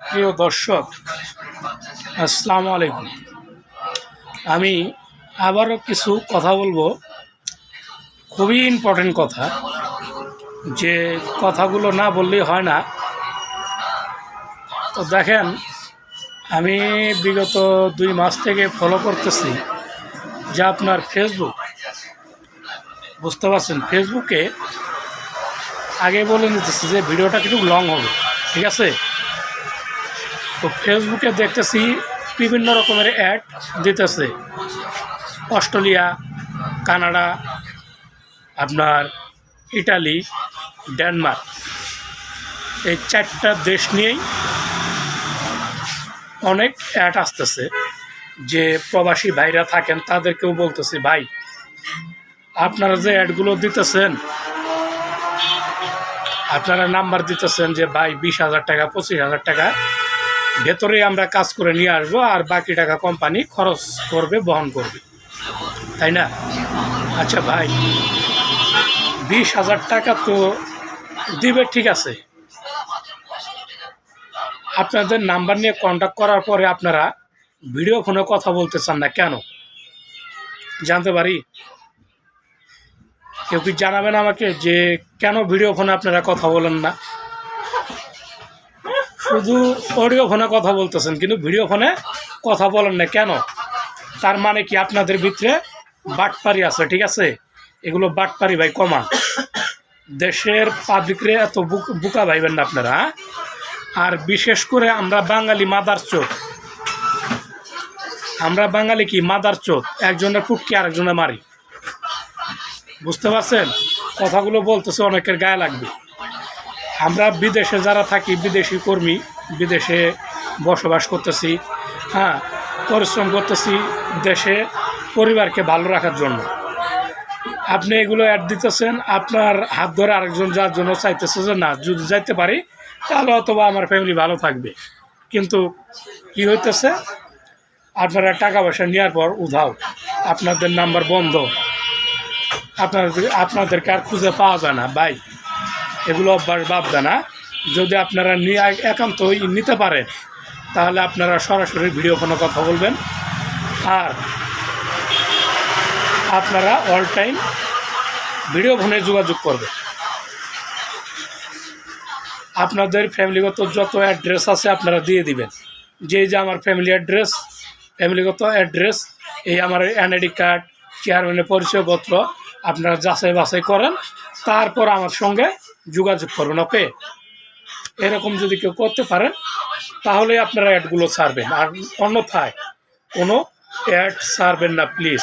প্রিয় দর্শক, আসসালামু আলাইকুম। আমি আবারও কিছু কথা বলবো, খুবই ইম্পর্টেন্ট কথা, যে কথাগুলো না বললেই হয় না। তো দেখেন, আমি বিগত 2 মাস থেকে ফলো করতেছি যে আপনার ফেসবুক, বুঝতে পারছেন, ফেসবুকে আগে বলে নিতেছি যে ভিডিওটা একটু লং হবে, ঠিক আছে? তো ফেসবুকে দেখতেছি বিভিন্ন রকমের অ্যাড দিতেছে। অস্ট্রেলিয়া, কানাডা, আপনার ইটালি, ডেনমার্ক, এই 4টা দেশ নিয়েই অনেক অ্যাড আসতেছে। যে প্রবাসী ভাইরা থাকেন তাদেরকেও বলতেছি, ভাই আপনারা যে অ্যাডগুলো দিতেছেন, আপনারা নাম্বার দিতেছেন যে ভাই 20,000 টাকা 25,000 টাকা ভেতরে আমরা কাজ করে নিয়ে আসবো, আর বাকি টাকা কোম্পানি খরচ করবে, বহন করবে, তাই না? আচ্ছা ভাই, 20,000 টাকা তো দিবে, ঠিক আছে। আপনাদের নাম্বার নিয়ে কন্ট্যাক্ট করার পরে আপনারা ভিডিও ফোনে কথা বলতে চান না কেন, জানতে পারি? কেউ কি জানাবেন আমাকে যে কেন ভিডিও ফোনে আপনারা কথা বলেন না? শুধু অডিও ফোনে কথা বলতেছেন, কিন্তু ভিডিও ফোনে কথা বলেন না কেন? তার মানে কি আপনাদের ভিতরে বাটপারি আছে, ঠিক আছে? এগুলো বাটপারি ভাই, কমান। দেশের পাবলিকরে এত বুকা ভাইবেন না আপনারা। আর বিশেষ করে আমরা বাঙালি মাদার চোদ, আমরা বাঙালি কি মাদার চোদ, একজনের ফুটকি আরেকজনে মারি, বুঝতে পারছেন? কথাগুলো বলতেছে অনেকের গায়ে লাগবে। আমরা বিদেশে যারা থাকি, বিদেশি কর্মী, বিদেশে বসবাস করতেছি, হ্যাঁ, পরিশ্রম করতেছি দেশে পরিবারকে ভালো রাখার জন্য। আপনি এগুলো অ্যাড দিতেছেন, আপনার হাত ধরে আরেকজন যার জন্য চাইতেছে যে না, যদি যাইতে পারি তাহলে অথবা আমার ফ্যামিলি ভালো থাকবে। কিন্তু কি হইতেছে, আপনারা টাকা পয়সা নেওয়ার পর উধাও, আপনাদের নাম্বার বন্ধ, আপনাদেরকে আর খুঁজে পাওয়া যায় না। ভাই এগুলো অভ্যাস বাদ দেয় না। যদি আপনারা একান্তই নিতে পারেন তাহলে আপনারা সরাসরি ভিডিও ফোনে কথা বলবেন, আর আপনারা অল টাইম ভিডিও ফোনে যোগাযোগ করবেন। আপনাদের ফ্যামিলিগত যত অ্যাড্রেস আছে আপনারা দিয়ে দিবেন, যে আমার ফ্যামিলি অ্যাড্রেস, ফ্যামিলিগত অ্যাড্রেস, এই আমার এনআইডি কার্ড, চেয়ারম্যানের পরিচয়পত্র, আপনারা যাচাই বাছাই করেন, তারপর আমার সঙ্গে যোগাযোগ করবেন, ওকে? এরকম যদি কেউ করতে পারেন তাহলে আপনারা অ্যাডগুলো ছাড়বেন, আর অন্যথায় কোনো অ্যাড ছাড়বেন না প্লিজ।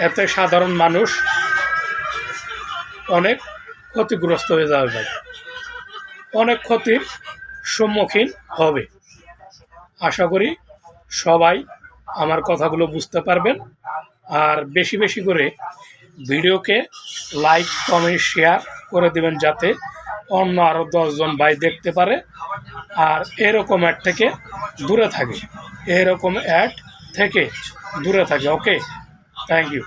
এতে সাধারণ মানুষ অনেক ক্ষতিগ্রস্ত হয়ে যাবে ভাই, অনেক ক্ষতির সম্মুখীন হবে। আশা করি সবাই আমার কথাগুলো বুঝতে পারবেন, আর বেশি বেশি করে ভিডিওকে লাইক, কমেন্ট, শেয়ার করে দেবেন, যাতে অন্য আরও 10 জন ভাই দেখতে পারে আর এরকম অ্যাড থেকে দূরে থাকে, এরকম অ্যাড থেকে দূরে থাকে, ওকে? Thank you.